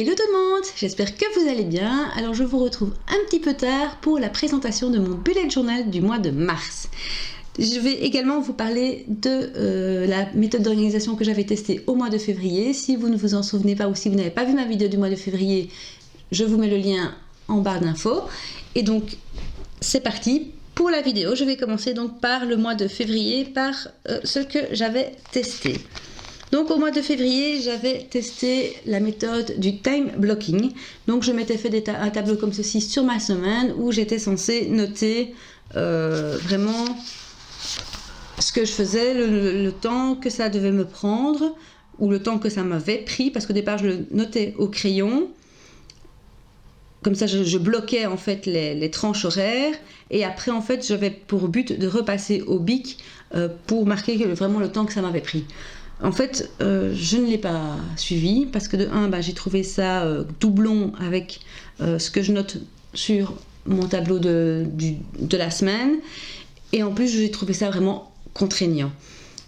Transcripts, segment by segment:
Hello tout le monde, j'espère que vous allez bien. Alors je vous retrouve un petit peu tard pour la présentation de mon bullet journal du mois de mars. Je vais également vous parler de la méthode d'organisation que j'avais testée au mois de février. Si vous ne vous en souvenez pas ou si vous n'avez pas vu ma vidéo du mois de février, je vous mets le lien en barre d'infos. Et donc c'est parti pour la vidéo. Je vais commencer donc par le mois de février, par ce que j'avais testé. Donc au mois de février, j'avais testé la méthode du time blocking. Donc je m'étais fait un tableau comme ceci sur ma semaine où j'étais censée noter vraiment ce que je faisais, le temps que ça devait me prendre ou le temps que ça m'avait pris, parce qu'au départ je le notais au crayon. Comme ça je bloquais en fait les tranches horaires et après en fait j'avais pour but de repasser au bic pour marquer vraiment le temps que ça m'avait pris. En fait, je ne l'ai pas suivi parce que de 1, j'ai trouvé ça doublon avec ce que je note sur mon tableau de la semaine. Et en plus, j'ai trouvé ça vraiment contraignant.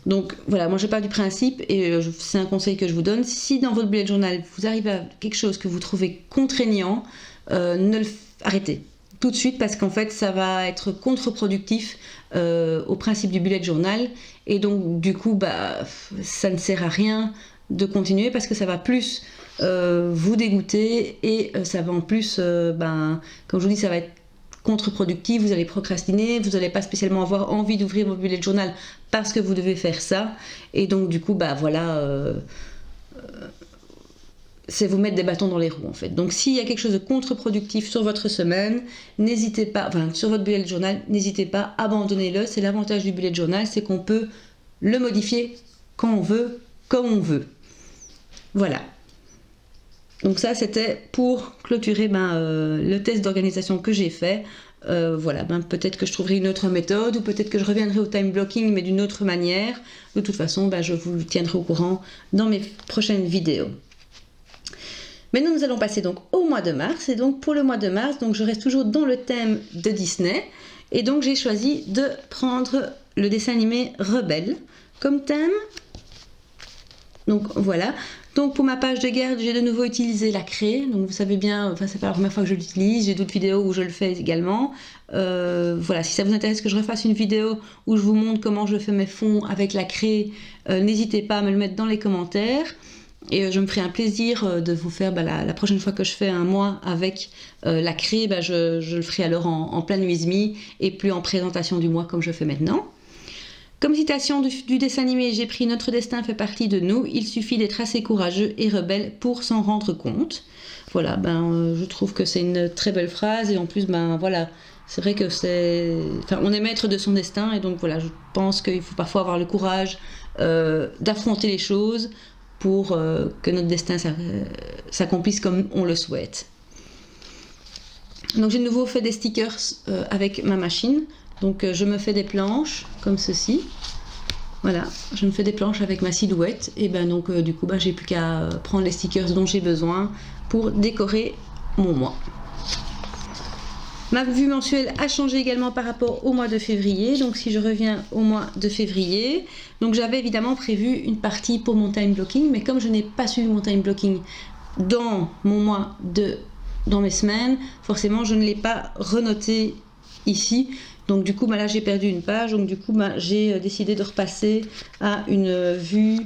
Donc voilà, moi je pars du principe, et c'est un conseil que je vous donne, si dans votre bullet journal, vous arrivez à quelque chose que vous trouvez contraignant, arrêtez tout de suite parce qu'en fait, ça va être contre-productif au principe du bullet journal. Et donc du coup ça ne sert à rien de continuer parce que ça va plus vous dégoûter et ça va en plus comme je vous dis, ça va être contre-productif, vous allez procrastiner, vous n'allez pas spécialement avoir envie d'ouvrir vos bullet journal parce que vous devez faire ça, et donc du coup c'est vous mettre des bâtons dans les roues en fait. Donc s'il y a quelque chose de contre-productif sur votre semaine, n'hésitez pas, sur votre bullet journal, n'hésitez pas, abandonnez-le. C'est l'avantage du bullet journal, c'est qu'on peut le modifier quand on veut, comme on veut. Voilà. Donc ça c'était pour clôturer le test d'organisation que j'ai fait. Peut-être que je trouverai une autre méthode ou peut-être que je reviendrai au time blocking mais d'une autre manière. De toute façon, je vous tiendrai au courant dans mes prochaines vidéos. Maintenant, nous allons passer donc au mois de mars. Et donc, pour le mois de mars, donc, je reste toujours dans le thème de Disney. Et donc, j'ai choisi de prendre le dessin animé Rebelle comme thème. Donc, voilà. Donc, pour ma page de garde, j'ai de nouveau utilisé la craie. Donc, vous savez bien, c'est pas la première fois que je l'utilise. J'ai d'autres vidéos où je le fais également. Si ça vous intéresse que je refasse une vidéo où je vous montre comment je fais mes fonds avec la craie, n'hésitez pas à me le mettre dans les commentaires. Et je me ferai un plaisir de vous faire la prochaine fois que je fais un mois avec la craie, je le ferai alors en plein Nuizmi et plus en présentation du mois comme je fais maintenant. Comme citation du dessin animé, j'ai pris « Notre destin fait partie de nous, il suffit d'être assez courageux et rebelle pour s'en rendre compte ». Voilà, je trouve que c'est une très belle phrase et en plus, c'est vrai que on est maître de son destin et donc voilà, je pense qu'il faut parfois avoir le courage d'affronter les choses pour que notre destin s'accomplisse comme on le souhaite. Donc j'ai de nouveau fait des stickers avec ma machine. Donc je me fais des planches comme ceci. Voilà, je me fais des planches avec ma silhouette. Et du coup, j'ai plus qu'à prendre les stickers dont j'ai besoin pour décorer mon mois. Ma vue mensuelle a changé également par rapport au mois de février. Donc si je reviens au mois de février, donc j'avais évidemment prévu une partie pour mon time blocking, mais comme je n'ai pas suivi mon time blocking dans mon mois dans mes semaines, forcément je ne l'ai pas renoté ici. Donc du coup là j'ai perdu une page, donc du coup j'ai décidé de repasser à une vue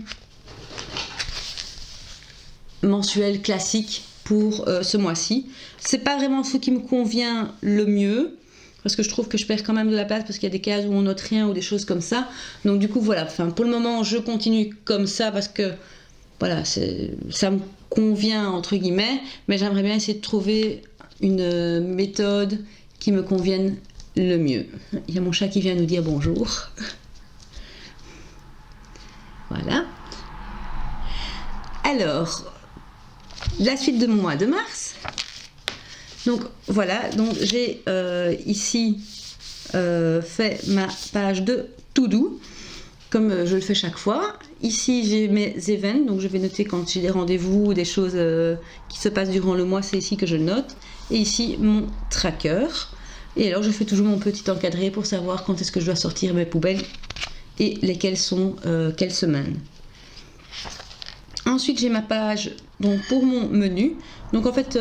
mensuelle classique pour ce mois-ci. C'est pas vraiment ce qui me convient le mieux parce que je trouve que je perds quand même de la place parce qu'il y a des cases où on note rien ou des choses comme ça. Donc du coup pour le moment je continue comme ça parce que ça me convient entre guillemets, mais j'aimerais bien essayer de trouver une méthode qui me convienne le mieux. Il y a mon chat qui vient nous dire bonjour. Voilà. Alors la suite de mon mois de mars. Donc voilà, donc j'ai ici fait ma page de to-do comme je le fais chaque fois. Ici j'ai mes events, donc je vais noter quand j'ai des rendez-vous ou des choses qui se passent durant le mois, c'est ici que je le note. Et ici mon tracker. Et alors je fais toujours mon petit encadré pour savoir quand est-ce que je dois sortir mes poubelles et lesquelles sont quelle semaine. Ensuite, j'ai ma page donc pour mon menu. Donc en fait,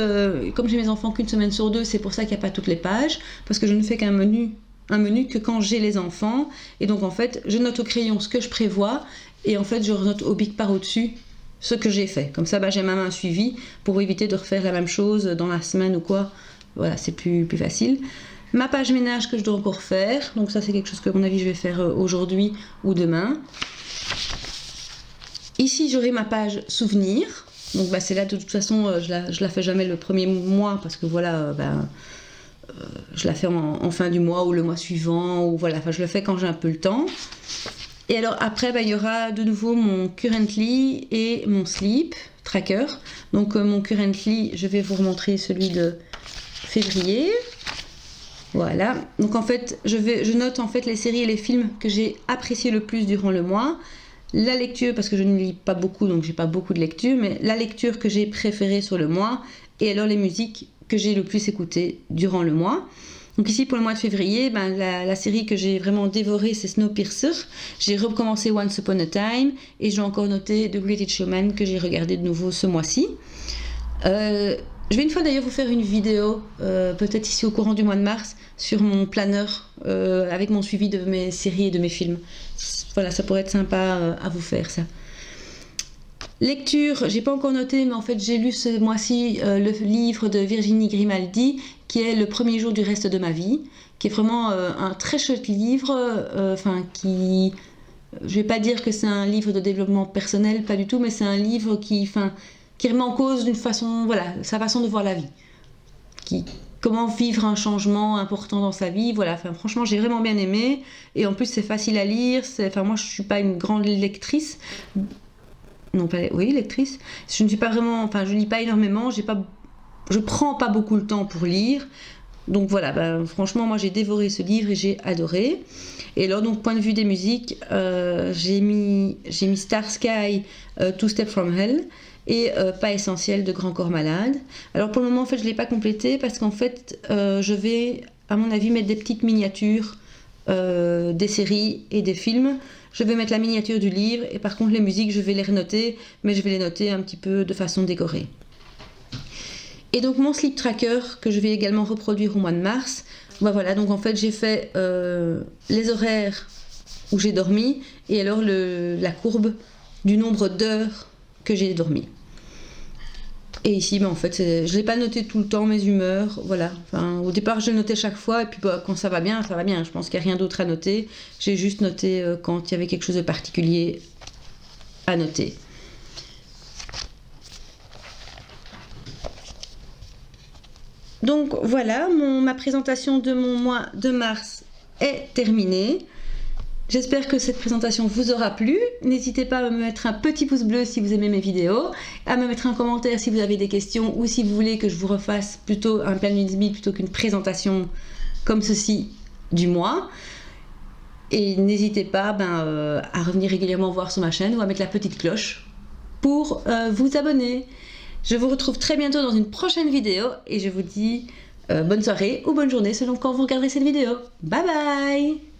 comme j'ai mes enfants qu'une semaine sur deux, c'est pour ça qu'il n'y a pas toutes les pages, parce que je ne fais un menu que quand j'ai les enfants. Et donc en fait, je note au crayon ce que je prévois, et en fait, je note au bic par au-dessus ce que j'ai fait. Comme ça, j'ai ma main suivie pour éviter de refaire la même chose dans la semaine ou quoi. Voilà, c'est plus facile. Ma page ménage que je dois encore faire. Donc ça, c'est quelque chose que, à mon avis, je vais faire aujourd'hui ou demain. Ici, j'aurai ma page souvenir. Donc c'est là, de toute façon, je la fais jamais le premier mois parce que voilà, je la fais en fin du mois ou le mois suivant. Ou voilà, je le fais quand j'ai un peu le temps. Et alors après, il y aura de nouveau mon currently et mon sleep tracker. Donc mon currently, je vais vous remontrer celui de février. Voilà. Donc en fait, je note en fait les séries et les films que j'ai appréciés le plus durant le mois. La lecture, parce que je ne lis pas beaucoup, donc j'ai pas beaucoup de lecture, mais la lecture que j'ai préférée sur le mois, et alors les musiques que j'ai le plus écoutées durant le mois. Donc ici, pour le mois de février, la série que j'ai vraiment dévorée, c'est Snowpiercer. J'ai recommencé Once Upon a Time, et j'ai encore noté The Greatest Showman, que j'ai regardé de nouveau ce mois-ci. Je vais une fois d'ailleurs vous faire une vidéo, peut-être ici au courant du mois de mars, sur mon planeur, avec mon suivi de mes séries et de mes films. Voilà, ça pourrait être sympa à vous faire ça. Lecture, j'ai pas encore noté, mais en fait j'ai lu ce mois-ci le livre de Virginie Grimaldi, qui est Le premier jour du reste de ma vie, qui est vraiment un très chouette livre, je vais pas dire que c'est un livre de développement personnel, pas du tout, mais c'est un livre qui remet en cause d'une façon, voilà, sa façon de voir la vie. Comment vivre un changement important dans sa vie, voilà, franchement j'ai vraiment bien aimé, et en plus c'est facile à lire, moi je suis pas une grande lectrice, lectrice, je ne suis pas vraiment, je lis pas énormément, je prends pas beaucoup le temps pour lire, donc voilà, franchement moi j'ai dévoré ce livre et j'ai adoré. Et alors donc point de vue des musiques, j'ai mis Starsky, Two Steps from Hell, et Pas essentiel de Grand Corps Malade. Alors pour le moment en fait je ne l'ai pas complété parce qu'en fait je vais à mon avis mettre des petites miniatures des séries et des films. Je vais mettre la miniature du livre et par contre les musiques je vais les renoter, mais je vais les noter un petit peu de façon décorée. Et donc mon sleep tracker que je vais également reproduire au mois de mars, voilà, donc en fait j'ai fait les horaires où j'ai dormi et alors la courbe du nombre d'heures que j'ai dormi. Et ici, en fait, je ne l'ai pas noté tout le temps, mes humeurs, voilà. Au départ, je le notais chaque fois, et puis quand ça va bien, ça va bien. Je pense qu'il n'y a rien d'autre à noter. J'ai juste noté quand il y avait quelque chose de particulier à noter. Donc voilà, ma présentation de mon mois de mars est terminée. J'espère que cette présentation vous aura plu. N'hésitez pas à me mettre un petit pouce bleu si vous aimez mes vidéos, à me mettre un commentaire si vous avez des questions ou si vous voulez que je vous refasse plutôt un planning build plutôt qu'une présentation comme ceci du mois. Et n'hésitez pas à revenir régulièrement voir sur ma chaîne ou à mettre la petite cloche pour vous abonner. Je vous retrouve très bientôt dans une prochaine vidéo et je vous dis bonne soirée ou bonne journée selon quand vous regarderez cette vidéo. Bye bye!